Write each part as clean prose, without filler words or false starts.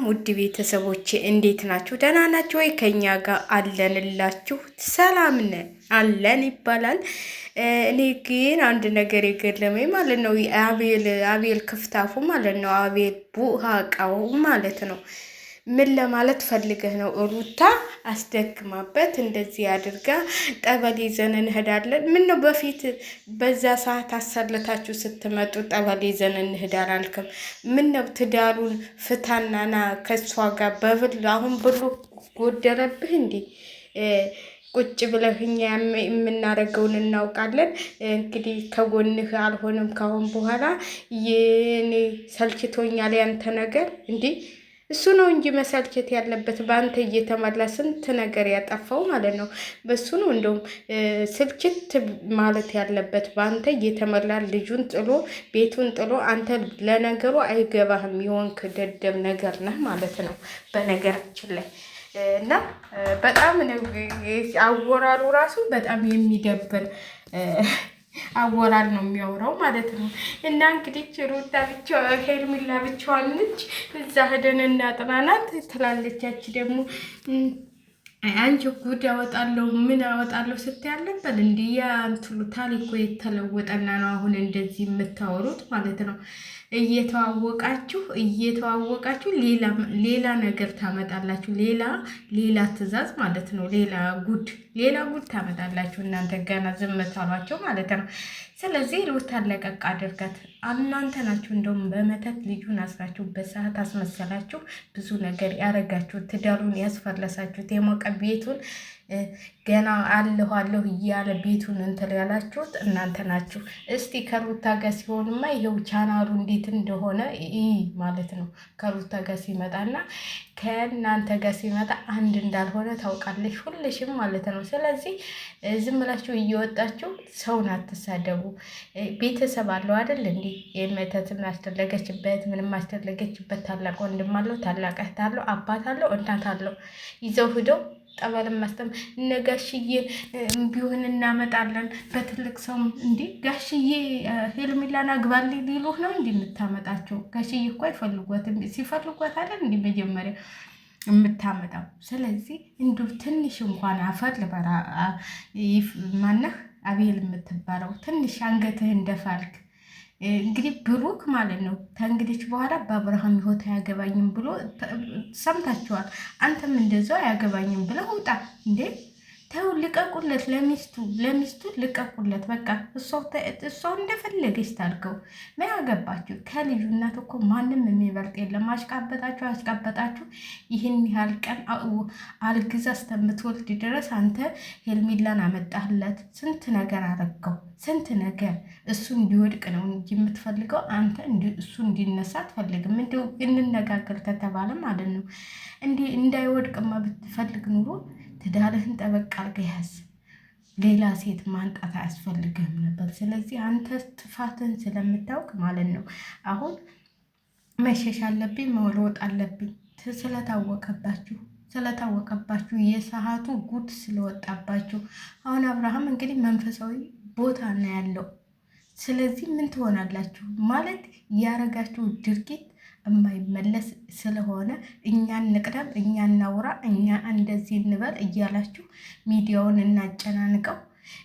ውድ ቤተሰቦቼ እንዴት ናችሁ? ደህና ናችሁ ወይ? ከኛ ጋር አለንላችሁ። ሰላም ነን አለን ይባላል። እኔ ግን አንድ ነገር የገረመኝ ማለት ነው አቤል ክፍታፉ ማለት ነው አቤል ቡሃቃው ማለት ነው። ምን ለማለት ፈልገህ ነው? ሩታ አስደክማበት እንደዚህ አድርጋ ጠበል ይዘን እንሄዳለን። ምን ነው በፊት በዛ ሰዓት አሰለታችሁ ስትመጡ ጠበል ይዘን እንሄድ አላልክም? ምን ነው ትዳሩን ፍታናና ከሷ ጋር በብል አሁን ብሎ ጎደረብህ እንዴ? ቁጭ ብለህ እኛ የምናደርገውን እናውቃለን። እንግዲህ ከጎንህ አልሆነም ካሁን በኋላ የኔ ሰልችቶኛል ያንተ ነገር እንዲህ እሱ ነው እንጂ መሰልቸት ያለበት በአንተ እየተመላ ስንት ነገር ያጠፋው ማለት ነው። በሱ ነው እንደውም ስልችት ማለት ያለበት በአንተ እየተመላ ልጁን ጥሎ ቤቱን ጥሎ። አንተ ለነገሩ አይገባህም የሆንክ ደደብ ነገር ነህ ማለት ነው በነገራችን ላይ እና በጣም አወራሩ ራሱ በጣም የሚደብር አወራር ነው የሚያወራው ማለት ነው። እና እንግዲህ ሩታ ሄርሜላ ብቻዋን ነች። እዛ ሄደን እናጥናናት ትላለቻች ደግሞ አንቺ ጉድ ያወጣለሁ ምን ያወጣለሁ ስትያለበት እንዲህ ያንትሉ ታሪኮ የተለወጠና ነው አሁን እንደዚህ የምታወሩት ማለት ነው። እየተዋወቃችሁ ሌላ ነገር ታመጣላችሁ። ሌላ ትዕዛዝ ማለት ነው። ሌላ ጉድ ታመጣላችሁ እናንተ ገና ዝም ታሏቸው ማለት ነው። ስለዚህ ሩታ ለቀቅ አድርጋት። እናንተ ናችሁ እንደውም በመተት ልጁን አስራችሁ በሰዓት አስመሰላችሁ ብዙ ነገር ያረጋችሁ፣ ትዳሩን ያስፈለሳችሁት፣ የሞቀ ቤቱን ገና አለሁ እያለ ቤቱን እንትን ያላችሁት እናንተ ናችሁ። እስቲ ከሩታ ጋር ሲሆንማ ይሄው ቻናሉ እንዴት እንደሆነ ማለት ነው። ከሩታ ጋር ሲመጣና ከእናንተ ጋር ሲመጣ አንድ እንዳልሆነ ታውቃለች ሁልሽም ማለት ነው። ስለዚህ ዝም ብላችሁ እየወጣችሁ ሰውን አትሳደቡ። ቤተሰብ አለው አይደል እንዴ? የመተትም አስደረገችበት ምንም አስደረገችበት ታላቅ ወንድም አለው፣ ታላቅ እህት አለው፣ አባት አለው፣ እናት አለው። ይዘው ሂደው ጠበልም ማስተም እነ ጋሽዬ ቢሆን እናመጣለን። በትልቅ ሰው እንዲ ጋሽዬ ሄርሜላን አግባልኝ ሊሉህ ነው እንዲ የምታመጣቸው? ጋሽዬ እኮ አይፈልጓትም። ሲፈልጓት አይደል እንዲ መጀመሪያ የምታመጣው። ስለዚህ እንዲሁ ትንሽ እንኳን አፈር ልበራ ማነህ አቤል የምትባለው ትንሽ አንገትህ እንደፋልክ እንግዲህ ብሩክ ማለት ነው። ከእንግዲህ በኋላ በአብርሃም ሕይወት አያገባኝም ብሎ ሰምታችኋል። አንተም እንደዛው አያገባኝም ብለህ ውጣ እንዴ! ተው ልቀቁለት፣ ለሚስቱ ልቀቁለት። በቃ እሷው እንደፈለገች ታልከው ምን አገባችሁ? ከልጁ እናት እኮ ማንም የሚበልጥ የለም። አሽቃበጣችሁ ይህን ያህል ቀን አልግዛ እስከምትወልድ ድረስ አንተ ሄርሜላን አመጣህለት። ስንት ነገር አረገው፣ ስንት ነገር። እሱ እንዲወድቅ ነው እንጂ የምትፈልገው አንተ እሱ እንዲነሳ አትፈልግም። እንዲሁ እንነጋገር ተተባለ ማለት ነው። እንዲህ እንዳይወድቅማ ብትፈልግ ኑሮ ትዳርህን ጠበቅ አድርገህ ያዝ። ሌላ ሴት ማንጣት አያስፈልግህም ነበር። ስለዚህ አንተ ጥፋትን ስለምታውቅ ማለት ነው አሁን መሸሽ አለብኝ መለወጥ አለብኝ ስለታወቀባችሁ የሰዓቱ ጉድ ስለወጣባችሁ። አሁን አብርሃም እንግዲህ መንፈሳዊ ቦታ ነው ያለው። ስለዚህ ምን ትሆናላችሁ ማለት ያረጋችሁ ድርጊት የማይመለስ ስለሆነ እኛን ንቅደም፣ እኛ እናውራ፣ እኛ እንደዚህ እንበል እያላችሁ ሚዲያውን እናጨናንቀው።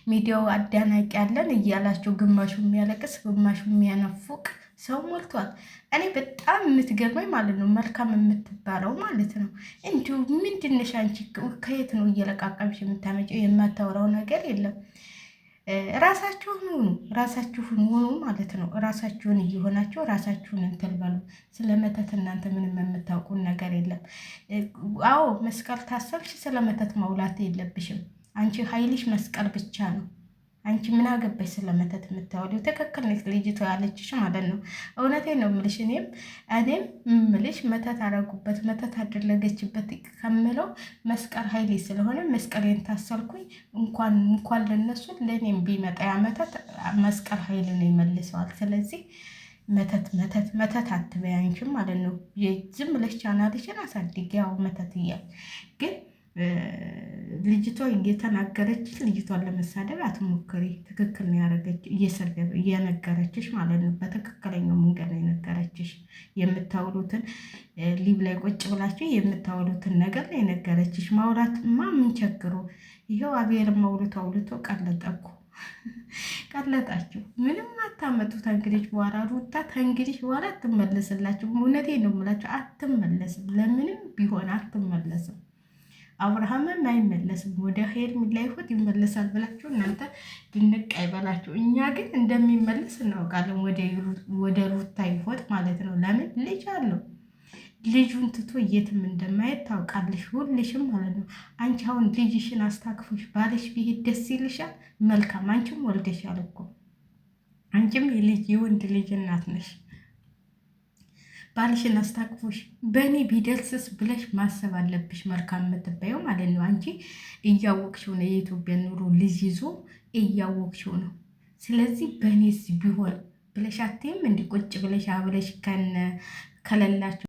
ሚዲያው አዳናቂ ያለን እያላችሁ ግማሹ የሚያለቅስ ግማሹ የሚያነፉቅ ሰው ሞልቷል። እኔ በጣም የምትገርመኝ ማለት ነው መልካም የምትባለው ማለት ነው እንዲሁ ምንድነሽ አንቺ? ከየት ነው እየለቃቀምሽ የምታመጪው? የማታወራው ነገር የለም። ራሳችሁን ሁኑ ማለት ነው። ራሳችሁን እየሆናችሁ ራሳችሁን እንትን በሉ። ስለ መተት እናንተ ምንም የምታውቁን ነገር የለም። አዎ መስቀል ታሰብሽ፣ ስለ መተት ማውላት የለብሽም። አንቺ ኃይልሽ መስቀል ብቻ ነው። አንቺ ምን አገባሽ ስለ መተት የምታወሪው? ትክክል ነች ልጅቷ ያለችሽ ማለት ነው። እውነቴን ነው የምልሽ። እኔም የምልሽ መተት አደረጉበት መተት አደረገችበት ከምለው መስቀል ኃይሌ ስለሆነ መስቀሌን ታሰርኩኝ። እንኳን ለነሱ ለእኔም ቢመጣ ያ መተት መስቀል ኃይልን ይመልሰዋል። ስለዚህ መተት አትበይ አንቺም ማለት ነው። ዝም ብለሽ ቻናልሽን አሳድጊ። ያው መተት እያል ግን ልጅቷ እየተናገረች ልጅቷን ለመሳደብ አትሞክሪ። ትክክል ነው ያደረገች፣ እየነገረችሽ ማለት ነው። በትክክለኛው መንገድ ነው የነገረችሽ። የምታውሉትን ሊብ ላይ ቁጭ ብላችሁ የምታውሉትን ነገር ላይ የነገረችሽ። ማውራትማ ምን ቸግሮ? ይኸው አብሔር አውልቶ ቀለጠኩ። ቀለጣችሁ፣ ምንም አታመጡት። እንግዲህ በኋላ ሩታ እንግዲህ በኋላ አትመለስላችሁ። እውነቴን ነው የምላችሁ፣ አትመለስም። ለምንም ቢሆን አትመለስም። አብርሃምም አይመለስም። ወደ ሄርሜላ ይሁት ይመለሳል ብላችሁ እናንተ ድንቅ አይበላችሁ። እኛ ግን እንደሚመለስ እናውቃለን፣ ወደ ሩታ ይሁት ማለት ነው። ለምን ልጅ አለው። ልጁን ትቶ የትም እንደማየት ታውቃለሽ፣ ሁልሽም ማለት ነው። አንቺ አሁን ልጅሽን አስታክፎሽ ባለሽ ቢሄድ ደስ ይልሻል? መልካም። አንቺም ወልደሻል እኮ አንቺም የወንድ ልጅ እናት ነሽ። ባልሽን አስታቅፎሽ በእኔ ቢደርስስ ብለሽ ማሰብ አለብሽ። መልካም የምትባየው ማለት ነው። አንቺ እያወቅሽው ነው የኢትዮጵያ ኑሮ ልጅ ይዞ እያወቅሽው ነው። ስለዚህ በእኔስ ቢሆን ብለሽ አትይም? እንዲቆጭ ብለሽ አብለሽ ከለላችሁ